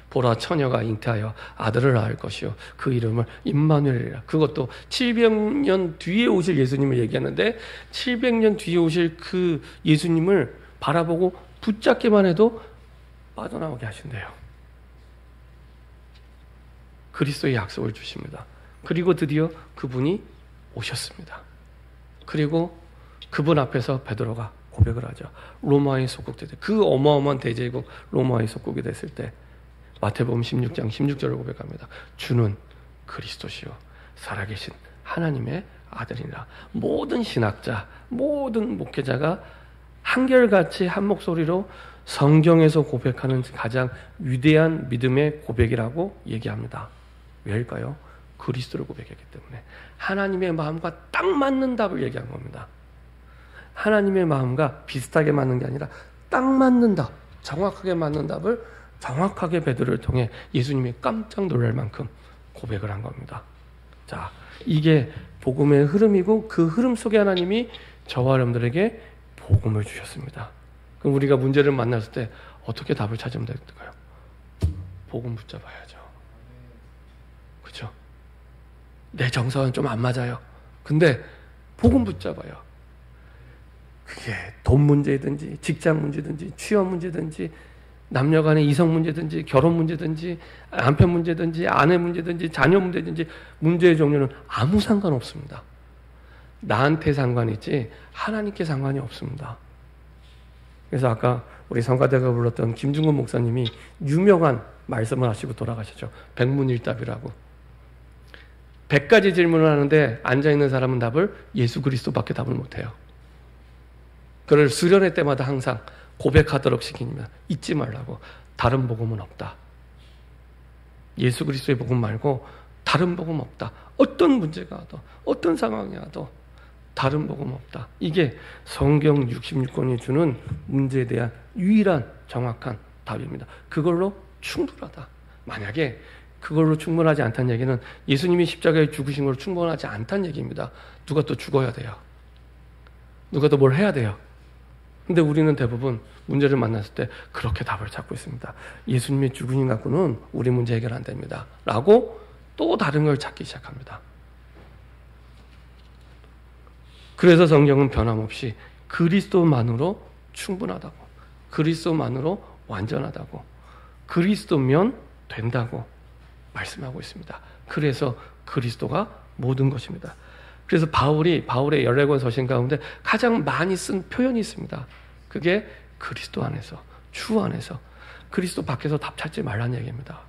보라 처녀가 잉태하여 아들을 낳을 것이요 그 이름을 임마누엘이라. 그것도 700년 뒤에 오실 예수님을 얘기하는데 700년 뒤에 오실 그 예수님을 바라보고 붙잡기만 해도 빠져나오게 하신대요. 그리스도의 약속을 주십니다. 그리고 드디어 그분이 오셨습니다. 그리고 그분 앞에서 베드로가 고백을 하죠. 로마의 속국제 그 어마어마한 대제국 로마의 속국이 됐을 때 마태복음 16장 16절을 고백합니다. 주는 그리스도시요 살아계신 하나님의 아들이라. 모든 신학자, 모든 목회자가 한결같이 한 목소리로 성경에서 고백하는 가장 위대한 믿음의 고백이라고 얘기합니다. 왜일까요? 그리스도를 고백했기 때문에 하나님의 마음과 딱 맞는 답을 얘기한 겁니다. 하나님의 마음과 비슷하게 맞는 게 아니라 딱 맞는 답, 정확하게 맞는 답을 정확하게 베드로를 통해 예수님이 깜짝 놀랄 만큼 고백을 한 겁니다. 자, 이게 복음의 흐름이고 그 흐름 속에 하나님이 저와 여러분들에게 복음을 주셨습니다. 그럼 우리가 문제를 만났을 때 어떻게 답을 찾으면 될까요? 복음 붙잡아야죠. 그렇죠? 내 정서는 좀 안 맞아요. 근데 복음 붙잡아요. 그게 돈 문제든지 직장 문제든지 취업 문제든지 남녀 간의 이성 문제든지 결혼 문제든지 남편 문제든지 아내 문제든지 자녀 문제든지 문제의 종류는 아무 상관없습니다. 나한테 상관이 있지 하나님께 상관이 없습니다. 그래서 아까 우리 성가대가 불렀던 김중근 목사님이 유명한 말씀을 하시고 돌아가셨죠. 백문일답이라고. 100가지 질문을 하는데 앉아있는 사람은 답을 예수 그리스도밖에 답을 못해요. 그를 수련회 때마다 항상 고백하도록 시킵니다. 잊지 말라고. 다른 복음은 없다. 예수 그리스도의 복음 말고 다른 복음 없다. 어떤 문제가 와도 어떤 상황이 와도 다른 복음 없다. 이게 성경 66권이 주는 문제에 대한 유일한 정확한 답입니다. 그걸로 충분하다. 만약에 그걸로 충분하지 않다는 얘기는 예수님이 십자가에 죽으신 걸로 충분하지 않다는 얘기입니다. 누가 또 죽어야 돼요. 누가 또 뭘 해야 돼요. 근데 우리는 대부분 문제를 만났을 때 그렇게 답을 찾고 있습니다. 예수님이 죽으신 갖고는 우리 문제 해결 안 됩니다. 라고 또 다른 걸 찾기 시작합니다. 그래서 성경은 변함없이 그리스도만으로 충분하다고, 그리스도만으로 완전하다고, 그리스도면 된다고 말씀하고 있습니다. 그래서 그리스도가 모든 것입니다. 그래서 바울의 14권 서신 가운데 가장 많이 쓴 표현이 있습니다. 그게 그리스도 안에서, 주 안에서, 그리스도 밖에서 답 찾지 말라는 얘기입니다.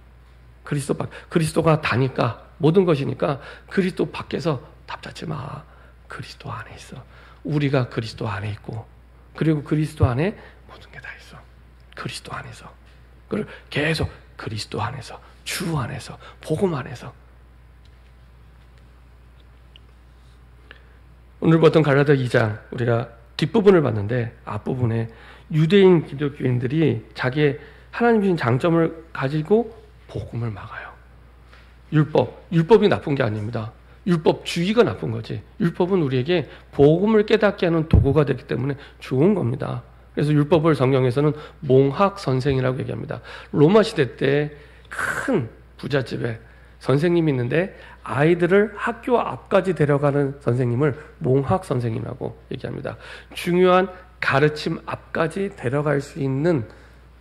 그리스도가 다니까, 모든 것이니까 그리스도 밖에서 답잡지 마. 그리스도 안에 있어. 우리가 그리스도 안에 있고, 그리고 그리스도 안에 모든 게 다 있어. 그리스도 안에서. 그걸 계속 그리스도 안에서, 주 안에서, 복음 안에서. 오늘 봤던 갈라디아 2장 우리가 뒷부분을 봤는데 앞부분에 유대인 기독교인들이 자기의 하나님 주신 장점을 가지고 복음을 막아요. 율법이 나쁜 게 아닙니다. 율법주의가 나쁜 거지. 율법은 우리에게 복음을 깨닫게 하는 도구가 되기 때문에 좋은 겁니다. 그래서 율법을 성경에서는 몽학 선생이라고 얘기합니다. 로마 시대 때 큰 부잣집에 선생님이 있는데 아이들을 학교 앞까지 데려가는 선생님을 몽학 선생님이라고 얘기합니다. 중요한 가르침 앞까지 데려갈 수 있는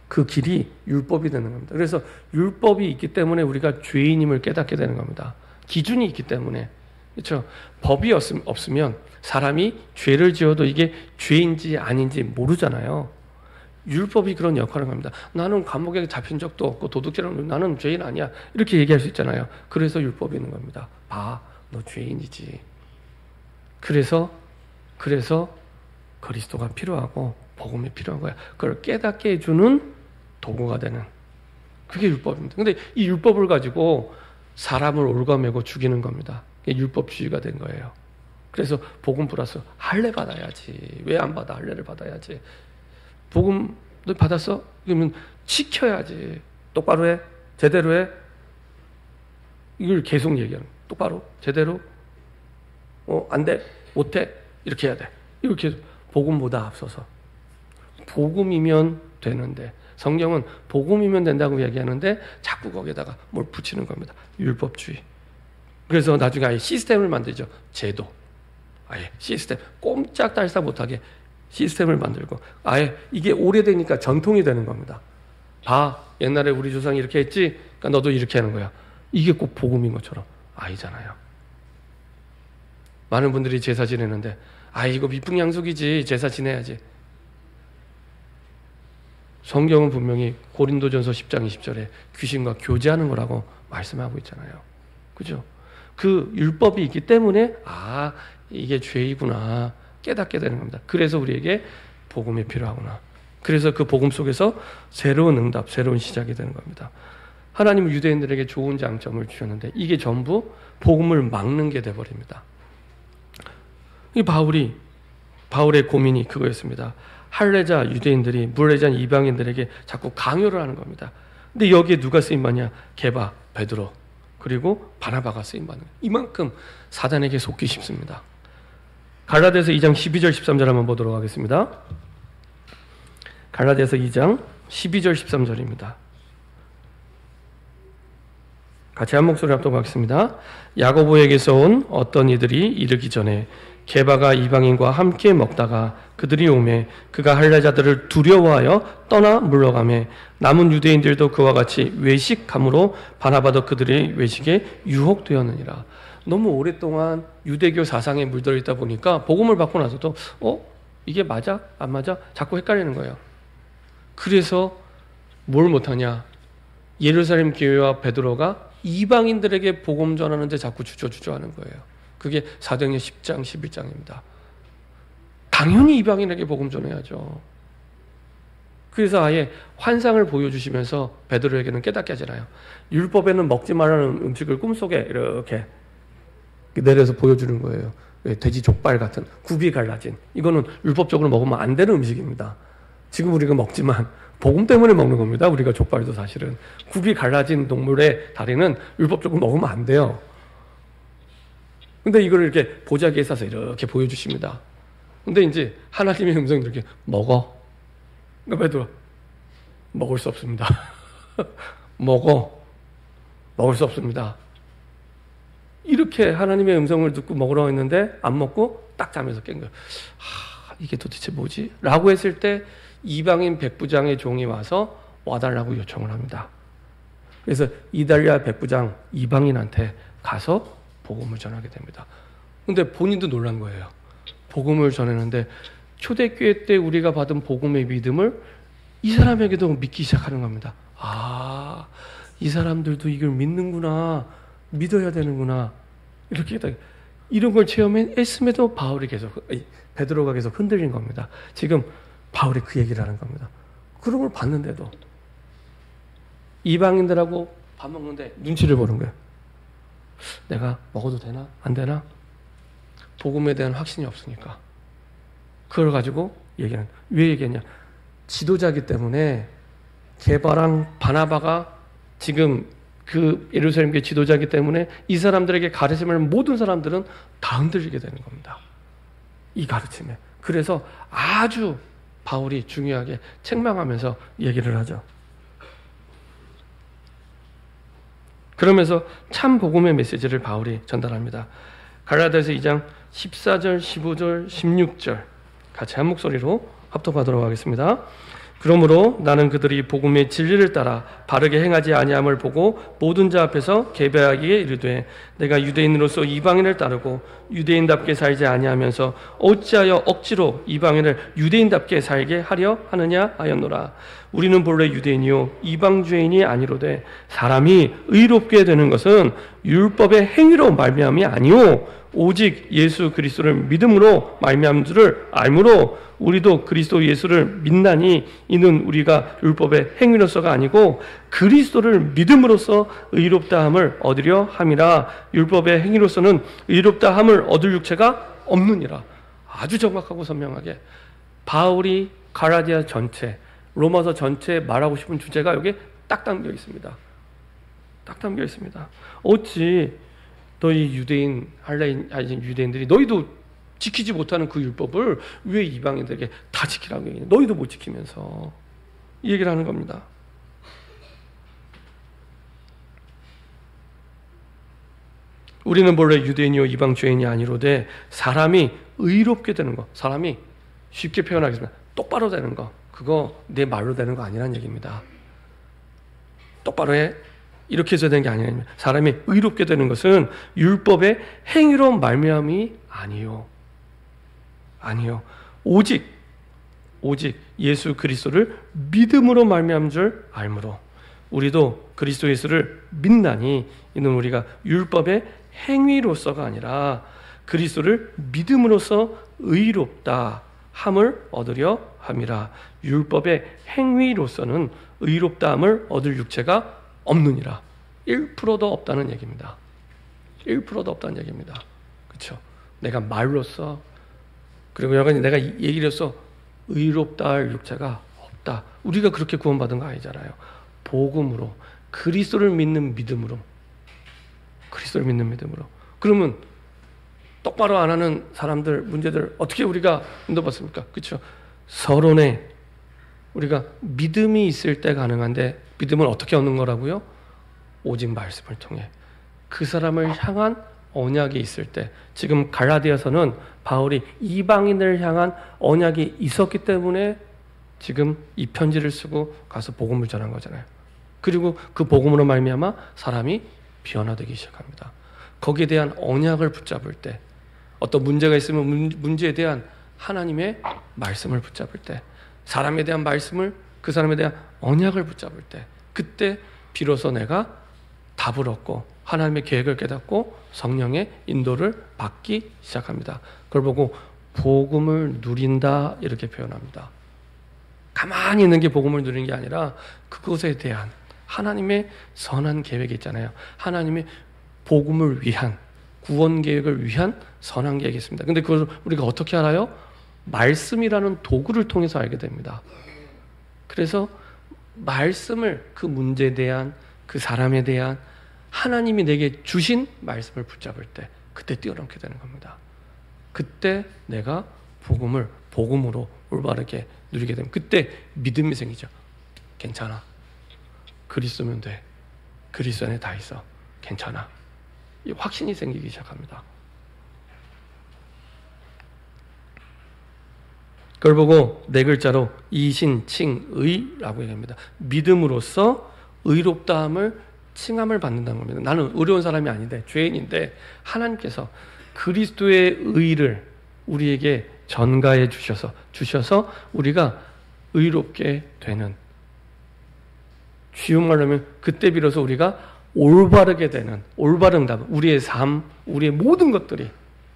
그 길이 율법이 되는 겁니다. 그래서 율법이 있기 때문에 우리가 죄인임을 깨닫게 되는 겁니다. 기준이 있기 때문에. 그렇죠? 법이 없으면 사람이 죄를 지어도 이게 죄인지 아닌지 모르잖아요. 율법이 그런 역할을 합니다. 나는 감옥에 잡힌 적도 없고 도둑질하는 나는 죄인 아니야. 이렇게 얘기할 수 있잖아요. 그래서 율법이 있는 겁니다. 봐, 너 죄인이지. 그래서 그리스도가 필요하고 복음이 필요한 거야. 그걸 깨닫게 해주는 도구가 되는 그게 율법입니다. 근데 이 율법을 가지고 사람을 올가매고 죽이는 겁니다. 이게 율법주의가 된 거예요. 그래서 복음 플러스 할례 받아야지. 왜 안 받아? 할례를 받아야지. 복음 너 받았어? 그러면 지켜야지. 똑바로 해. 제대로 해. 이걸 계속 얘기하는. 똑바로 제대로. 안 돼. 못 해. 이렇게 해야 돼. 이걸 계속 복음보다 앞서서. 복음이면 되는데 성경은 복음이면 된다고 얘기하는데 자꾸 거기에다가 뭘 붙이는 겁니다. 율법주의. 그래서 나중에 아예 시스템을 만들죠. 제도. 아예 시스템. 꼼짝달싹 못하게 시스템을 만들고 아예 이게 오래되니까 전통이 되는 겁니다. 봐. 옛날에 우리 조상이 이렇게 했지. 그러니까 너도 이렇게 하는 거야. 이게 꼭 복음인 것처럼 아니잖아요. 많은 분들이 제사 지내는데 이거 미풍양속이지. 제사 지내야지. 성경은 분명히 고린도전서 10장 20절에 귀신과 교제하는 거라고 말씀하고 있잖아요. 그죠? 그 율법이 있기 때문에 이게 죄이구나 깨닫게 되는 겁니다. 그래서 우리에게 복음이 필요하구나. 그래서 그 복음 속에서 새로운 응답, 새로운 시작이 되는 겁니다. 하나님은 유대인들에게 좋은 장점을 주셨는데 이게 전부 복음을 막는 게 돼버립니다. 이 바울의 고민이 그거였습니다. 할례자 유대인들이 물레자인 이방인들에게 자꾸 강요를 하는 겁니다. 근데 여기에 누가 쓰임받냐? 게바, 베드로 그리고 바나바가 쓰임받는 거예요. 이만큼 사단에게 속기 쉽습니다. 갈라디아서 2장 12절 13절 한번 보도록 하겠습니다. 갈라디아서 2장 12절 13절입니다. 같이 한 목소리 합독하겠습니다. 야고보에게서 온 어떤 이들이 이르기 전에 게바가 이방인과 함께 먹다가 그들이 오매 그가 할례자들을 두려워하여 떠나 물러가매 남은 유대인들도 그와 같이 외식함으로 바나바도 그들의 외식에 유혹되었느니라. 너무 오랫동안 유대교 사상에 물들어 있다 보니까 복음을 받고 나서도 이게 맞아? 안 맞아? 자꾸 헷갈리는 거예요. 그래서 뭘 못하냐? 예루살렘 교회와 베드로가 이방인들에게 복음 전하는데 자꾸 주저하는 거예요. 그게 사도행전 10장 11장입니다. 당연히 이방인에게 복음 전해야죠. 그래서 아예 환상을 보여주시면서 베드로에게는 깨닫게 하잖아요. 율법에는 먹지 말라는 음식을 꿈속에 이렇게 내려서 보여주는 거예요. 돼지 족발 같은 굽이 갈라진 이거는 율법적으로 먹으면 안 되는 음식입니다. 지금 우리가 먹지만 복음 때문에 먹는 겁니다. 우리가 족발도 사실은 굽이 갈라진 동물의 다리는 율법적으로 먹으면 안 돼요. 근데 이걸 이렇게 보자기에 싸서 이렇게 보여주십니다. 근데 이제 하나님의 음성이 이렇게 먹어. 그러니까 베드로 먹을 수 없습니다. 먹을 수 없습니다. 이렇게 하나님의 음성을 듣고 먹으라고 했는데 안 먹고 딱 잠에서 깬 거예요. 이게 도대체 뭐지? 라고 했을 때 이방인 백부장의 종이 와서 와달라고 요청을 합니다. 그래서 이달리아 백부장 이방인한테 가서 복음을 전하게 됩니다. 근데 본인도 놀란 거예요. 복음을 전했는데 초대교회 때 우리가 받은 복음의 믿음을 이 사람에게도 믿기 시작하는 겁니다. 이 사람들도 이걸 믿는구나. 믿어야 되는구나. 이렇게 이런 걸 체험했음에도 베드로가 계속 흔들린 겁니다. 지금 바울이 그 얘기를 하는 겁니다. 그런 걸 봤는데도 이방인들하고 밥 먹는데 눈치를 보는 거예요. 내가 먹어도 되나? 안 되나? 복음에 대한 확신이 없으니까. 그걸 가지고 왜 얘기했냐? 지도자이기 때문에 게바랑 바나바가 지금 그 예루살렘 교회 지도자이기 때문에 이 사람들에게 가르침을 모든 사람들은 다 흔들리게 되는 겁니다. 이 가르침에. 그래서 아주 바울이 중요하게 책망하면서 얘기를 하죠. 그러면서 참 복음의 메시지를 바울이 전달합니다. 갈라디아서 2장 14절, 15절, 16절 같이 한 목소리로 합독하도록 하겠습니다. 그러므로 나는 그들이 복음의 진리를 따라 바르게 행하지 아니함을 보고 모든 자 앞에서 계배하기에 이르되 내가 유대인으로서 이방인을 따르고 유대인답게 살지 아니하면서 어찌하여 억지로 이방인을 유대인답게 살게 하려 하느냐 하였노라. 우리는 본래 유대인이요 이방주의인이 아니로되 사람이 의롭게 되는 것은 율법의 행위로 말미암이 아니요 오직 예수 그리스도를 믿음으로 말미암은 줄을 알므로 우리도 그리스도 예수를 믿나니 이는 우리가 율법의 행위로서가 아니고 그리스도를 믿음으로써 의롭다함을 얻으려 함이라. 율법의 행위로서는 의롭다함을 얻을 육체가 없느니라. 아주 정확하고 선명하게 바울이 갈라디아 전체, 로마서 전체에 말하고 싶은 주제가 여기에 딱 담겨 있습니다. 딱 담겨 있습니다. 어찌 너희 유대인, 할례인 유대인들이 너희도 지키지 못하는 그 율법을 왜 이방인들에게 다 지키라고 얘기해? 너희도 못 지키면서 이 얘기를 하는 겁니다. 우리는 본래 유대인이요 이방주의인이 아니로되 사람이 의롭게 되는 거, 사람이 쉽게 표현하겠습니다. 똑바로 되는 거, 그거 내 말로 되는 거 아니라는 얘기입니다. 똑바로 해, 이렇게 해서 되는 게 아니라 사람이 의롭게 되는 것은 율법의 행위로 말미암이 아니요. 오직 예수 그리스도를 믿음으로 말미암은 줄 알므로 우리도 그리스도 예수를 믿나니 이는 우리가 율법의 행위로서가 아니라 그리스도를 믿음으로써 의롭다 함을 얻으려 함이라. 율법의 행위로서는 의롭다함을 얻을 육체가 없느니라. 1%도 없다는 얘기입니다. 1%도 없다는 얘기입니다. 그렇죠? 내가 말로써 그리고 여러분이 내가 얘기를 해서 의롭다 할 육체가 없다. 우리가 그렇게 구원받은 거 아니잖아요. 복음으로 그리스도를 믿는 믿음으로 그러면 똑바로 안 하는 사람들 문제들 어떻게 우리가 인도받습니까? 그렇죠? 서론에 우리가 믿음이 있을 때 가능한데 믿음을 어떻게 얻는 거라고요? 오직 말씀을 통해 그 사람을 향한 언약이 있을 때, 지금 갈라디아서는 바울이 이방인을 향한 언약이 있었기 때문에 지금 이 편지를 쓰고 가서 복음을 전한 거잖아요. 그리고 그 복음으로 말미암아 사람이 변화되기 시작합니다. 거기에 대한 언약을 붙잡을 때, 어떤 문제가 있으면 문제에 대한 하나님의 말씀을 붙잡을 때, 사람에 대한 말씀을, 그 사람에 대한 언약을 붙잡을 때, 그때 비로소 내가 답을 얻고 하나님의 계획을 깨닫고 성령의 인도를 받기 시작합니다. 그걸 보고 복음을 누린다 이렇게 표현합니다. 가만히 있는 게 복음을 누리는 게 아니라 그것에 대한 하나님의 선한 계획이 있잖아요. 하나님의 복음을 위한, 구원 계획을 위한 선한 계획이 있습니다. 근데 그걸 우리가 어떻게 알아요? 말씀이라는 도구를 통해서 알게 됩니다. 그래서 말씀을, 그 문제에 대한, 그 사람에 대한 하나님이 내게 주신 말씀을 붙잡을 때 그때 뛰어넘게 되는 겁니다. 그때 내가 복음으로 올바르게 누리게 되면 그때 믿음이 생기죠. 괜찮아. 그리스도면 돼. 그리스도 안에 다 있어. 괜찮아. 이 확신이 생기기 시작합니다. 그걸 보고 네 글자로 이신칭의라고 얘기합니다. 믿음으로써 의롭다함을 칭함을 받는다는 겁니다. 나는 의로운 사람이 아닌데, 죄인인데 하나님께서 그리스도의 의를 우리에게 전가해 주셔서 우리가 의롭게 되는, 쉬운 말로 하면 그때 비로소 우리가 올바르게 되는, 올바른 답, 우리의 삶, 우리의 모든 것들이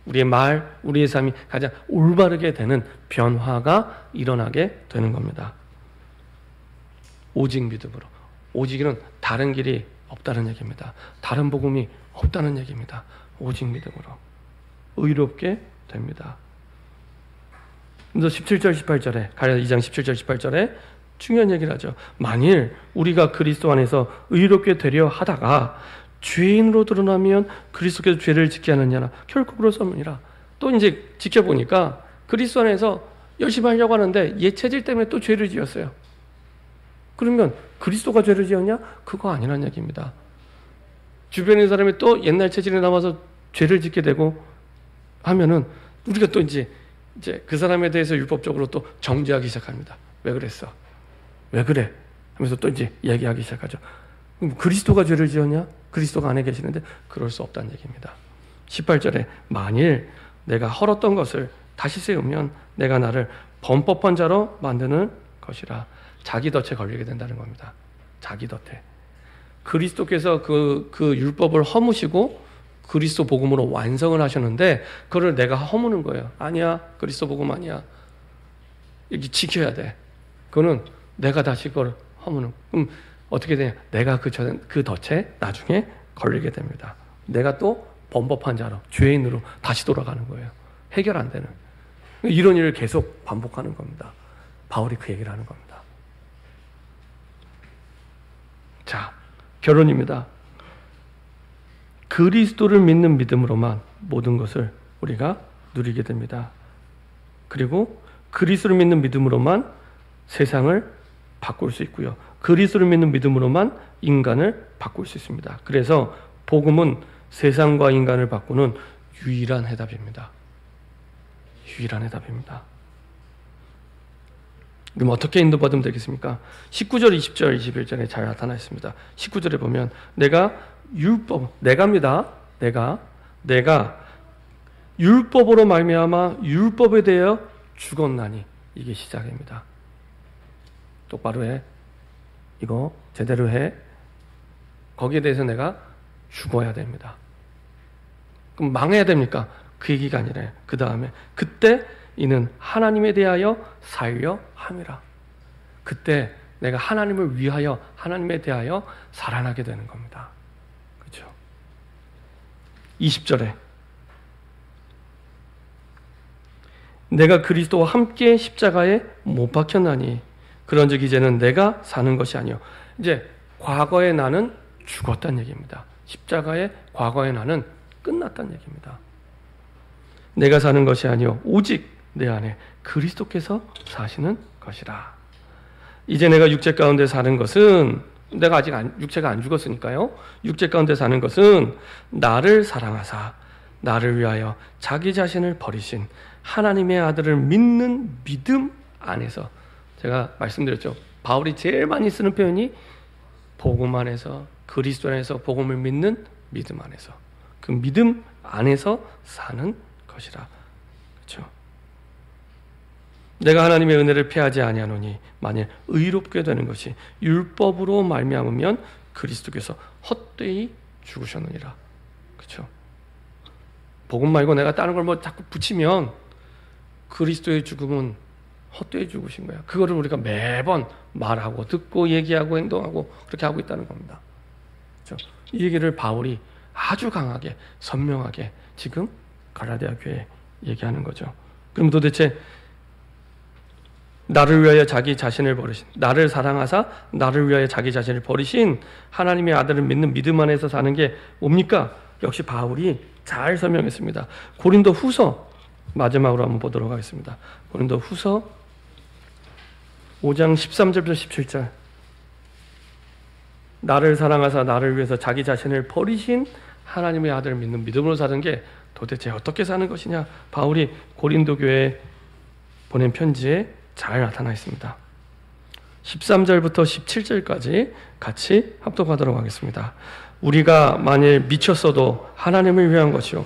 우리의 말, 우리의 삶이 가장 올바르게 되는 변화가 일어나게 되는 겁니다. 오직 믿음으로. 오직은 다른 길이 없다는 얘기입니다. 다른 복음이 없다는 얘기입니다. 오직 믿음으로. 의롭게 됩니다. 그래서 17절, 18절에, 가랴 2장 17절, 18절에 중요한 얘기를 하죠. 만일 우리가 그리스도 안에서 의롭게 되려 하다가 죄인으로 드러나면 그리스도께서 죄를 짓게 하느냐라. 결코 그럴 수 없느니라. 또 이제 지켜보니까 그리스도 안에서 열심히 하려고 하는데 옛 체질 때문에 또 죄를 지었어요. 그러면 그리스도가 죄를 지었냐? 그거 아니란 얘기입니다. 주변에 있는 사람이 또 옛날 체질에 남아서 죄를 짓게 되고 하면은 우리가 또 이제 그 사람에 대해서 율법적으로 또 정죄하기 시작합니다. 왜 그랬어? 왜 그래? 하면서 또 이제 얘기하기 시작하죠. 그럼 그리스도가 죄를 지었냐? 그리스도가 안에 계시는데 그럴 수 없다는 얘기입니다. 18절에 만일 내가 헐었던 것을 다시 세우면 내가 나를 범법한 자로 만드는 것이라. 자기 덫에 걸리게 된다는 겁니다. 자기 덫에. 그리스도께서 그 율법을 허무시고 그리스도 복음으로 완성을 하셨는데 그걸 내가 허무는 거예요. 아니야. 그리스도 복음 아니야. 이렇게 지켜야 돼. 그거는 내가 다시 그걸 허무는. 그럼 어떻게 되냐? 내가 그 덫에 나중에 걸리게 됩니다. 내가 또 범법한 자로, 죄인으로 다시 돌아가는 거예요. 해결 안 되는. 이런 일을 계속 반복하는 겁니다. 바울이 그 얘기를 하는 겁니다. 자, 결론입니다. 그리스도를 믿는 믿음으로만 모든 것을 우리가 누리게 됩니다. 그리고 그리스도를 믿는 믿음으로만 세상을 바꿀 수 있고요. 그리스도를 믿는 믿음으로만 인간을 바꿀 수 있습니다. 그래서 복음은 세상과 인간을 바꾸는 유일한 해답입니다. 유일한 해답입니다. 그럼 어떻게 인도받으면 되겠습니까? 19절, 20절, 21절에 잘 나타나 있습니다. 19절에 보면 내가 율법으로 말미암아 율법에 대하여 죽었나니. 이게 시작입니다. 똑바로 해. 이거 제대로 해. 거기에 대해서 내가 죽어야 됩니다. 그럼 망해야 됩니까? 그 얘기가 아니라 그 다음에 그때 이는 하나님에 대하여 살려 함이라. 그때 내가 하나님을 위하여 하나님에 대하여 살아나게 되는 겁니다. 그렇죠? 20절에 내가 그리스도와 함께 십자가에 못 박혔나니 그런즉 이제는 내가 사는 것이 아니요. 이제 과거의 나는 죽었다는 얘기입니다. 십자가의 과거의 나는 끝났다는 얘기입니다. 내가 사는 것이 아니요 오직 내 안에 그리스도께서 사시는 것이라. 이제 내가 육체 가운데 사는 것은 내가 아직 육체가 안 죽었으니까요. 육체 가운데 사는 것은 나를 사랑하사 나를 위하여 자기 자신을 버리신 하나님의 아들을 믿는 믿음 안에서. 제가 말씀드렸죠. 바울이 제일 많이 쓰는 표현이 복음 안에서, 그리스도 안에서, 복음을 믿는 믿음 안에서. 그 믿음 안에서 사는 것이라. 그렇죠? 내가 하나님의 은혜를 패하지 아니하노니 만일 의롭게 되는 것이 율법으로 말미암으면 그리스도께서 헛되이 죽으셨느니라. 그렇죠? 복음 말고 내가 다른 걸 뭐 자꾸 붙이면 그리스도의 죽음은 헛되이 죽으신 거야. 그거를 우리가 매번 말하고 듣고 얘기하고 행동하고 그렇게 하고 있다는 겁니다. 그렇죠? 이 얘기를 바울이 아주 강하게 선명하게 지금 갈라디아 교회에 얘기하는 거죠. 그럼 도대체 나를 위하여 자기 자신을 버리신, 나를 사랑하사 나를 위하여 자기 자신을 버리신 하나님의 아들을 믿는 믿음 안에서 사는 게 뭡니까? 역시 바울이 잘 설명했습니다. 고린도 후서 마지막으로 한번 보도록 하겠습니다. 고린도 후서 5장 13절부터 17절. 나를 사랑하사 나를 위해서 자기 자신을 버리신 하나님의 아들을 믿는 믿음으로 사는 게 도대체 어떻게 사는 것이냐? 바울이 고린도 교회에 보낸 편지에 잘 나타나 있습니다. 13절부터 17절까지 같이 합독하도록 하겠습니다. 우리가 만일 미쳤어도 하나님을 위한 것이요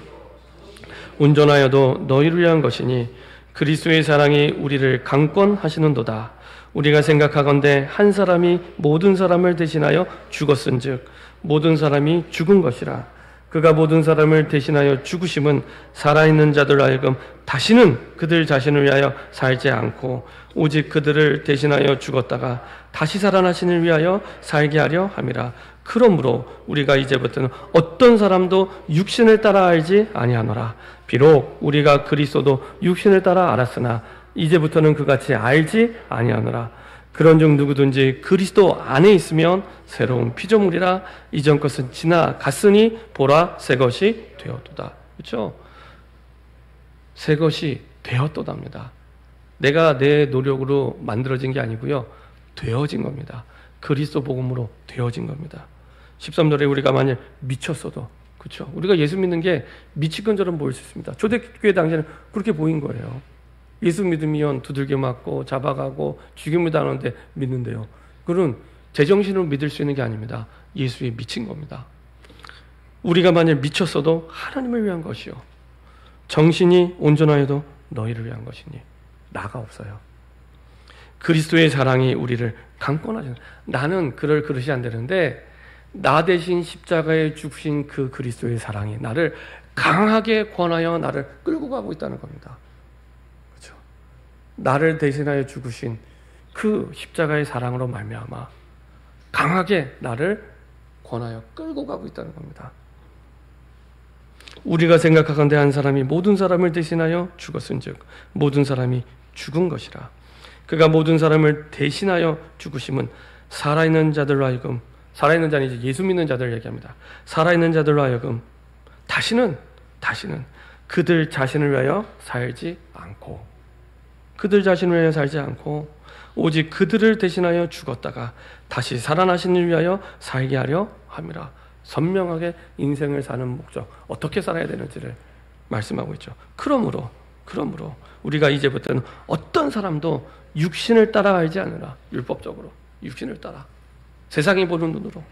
온전하여도 너희를 위한 것이니 그리스도의 사랑이 우리를 강권하시는도다. 우리가 생각하건대 한 사람이 모든 사람을 대신하여 죽었은즉 모든 사람이 죽은 것이라. 그가 모든 사람을 대신하여 죽으심은 살아있는 자들 하여금 다시는 그들 자신을 위하여 살지 않고 오직 그들을 대신하여 죽었다가 다시 살아나신을 위하여 살게 하려 함이라. 그러므로 우리가 이제부터는 어떤 사람도 육신을 따라 알지 아니하노라. 비록 우리가 그리스도도 육신을 따라 알았으나 이제부터는 그같이 알지 아니하노라. 그런즉 누구든지 그리스도 안에 있으면 새로운 피조물이라. 이전 것은 지나갔으니 보라 새 것이 되었도다. 그렇죠? 새 것이 되었도답니다. 내가 내 노력으로 만들어진 게 아니고요, 되어진 겁니다. 그리스도 복음으로 되어진 겁니다. 13절에 우리가 만일 미쳤어도, 그렇죠? 우리가 예수 믿는 게 미친 것처럼 보일 수 있습니다. 초대교회 당시에는 그렇게 보인 거예요. 예수 믿으면 두들겨 맞고 잡아가고 죽임을 당하는데 믿는데요. 그건 제정신으로 믿을 수 있는 게 아닙니다. 예수에 미친 겁니다. 우리가 만일 미쳤어도 하나님을 위한 것이요, 정신이 온전하여도 너희를 위한 것이니 나가 없어요. 그리스도의 사랑이 우리를 강권하죠. 나는 그럴 그릇이 안 되는데 나 대신 십자가에 죽으신 그 그리스도의 사랑이 나를 강하게 권하여 나를 끌고 가고 있다는 겁니다. 그렇죠? 나를 대신하여 죽으신 그 십자가의 사랑으로 말미암아 강하게 나를 권하여 끌고 가고 있다는 겁니다. 우리가 생각하건대 한 사람이 모든 사람을 대신하여 죽었은즉 모든 사람이 죽은 것이라. 그가 모든 사람을 대신하여 죽으심은 살아있는 자들로 하여금, 살아있는 자는 이제 예수 믿는 자들 얘기합니다. 살아있는 자들로 하여금 다시는 그들 자신을 위하여 살지 않고, 그들 자신을 위하여 살지 않고 오직 그들을 대신하여 죽었다가 다시 살아나신을 위하여 살게 하려 함이라. 선명하게 인생을 사는 목적, 어떻게 살아야 되는지를 말씀하고 있죠. 그러므로 우리가 이제부터는 어떤 사람도 육신을 따라 알지 않으라. 율법적으로 육신을 따라, 세상이 보는 눈으로.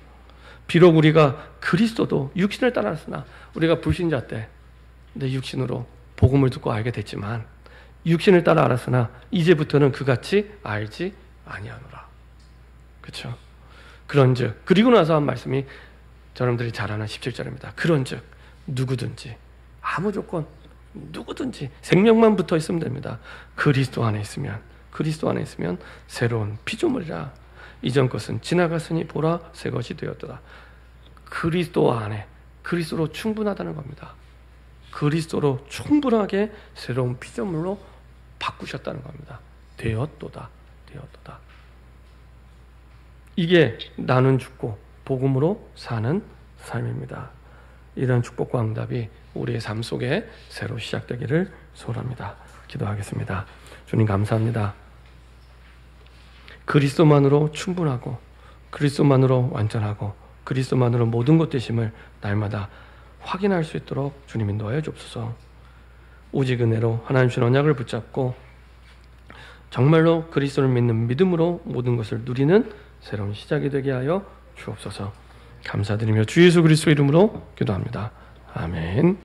비록 우리가 그리스도도 육신을 따랐으나, 우리가 불신자 때 내 육신으로 복음을 듣고 알게 됐지만 육신을 따라 알았으나 이제부터는 그같이 알지 아니하노라. 그렇죠? 그런즉, 그리고 나서 한 말씀이 여러분들이 잘 아는 17절입니다. 그런즉 누구든지, 아무 조건, 누구든지 생명만 붙어 있으면 됩니다. 그리스도 안에 있으면 새로운 피조물이라. 이전 것은 지나갔으니 보라 새 것이 되었더라. 그리스도 안에, 그리스도로 충분하다는 겁니다. 그리스도로 충분하게 새로운 피조물로 바꾸셨다는 겁니다. 되었도다. 이게 나는 죽고 복음으로 사는 삶입니다. 이런 축복과 응답이 우리의 삶 속에 새로 시작되기를 소원합니다. 기도하겠습니다. 주님 감사합니다. 그리스도만으로 충분하고 그리스도만으로 완전하고 그리스도만으로 모든 것 되심을 날마다 확인할 수 있도록 주님 인도하여 주옵소서. 오직 은혜로 하나님 주신 언약을 붙잡고 정말로 그리스도를 믿는 믿음으로 모든 것을 누리는 새로운 시작이 되게 하여 주옵소서. 감사드리며 주 예수 그리스도 이름으로 기도합니다. 아멘.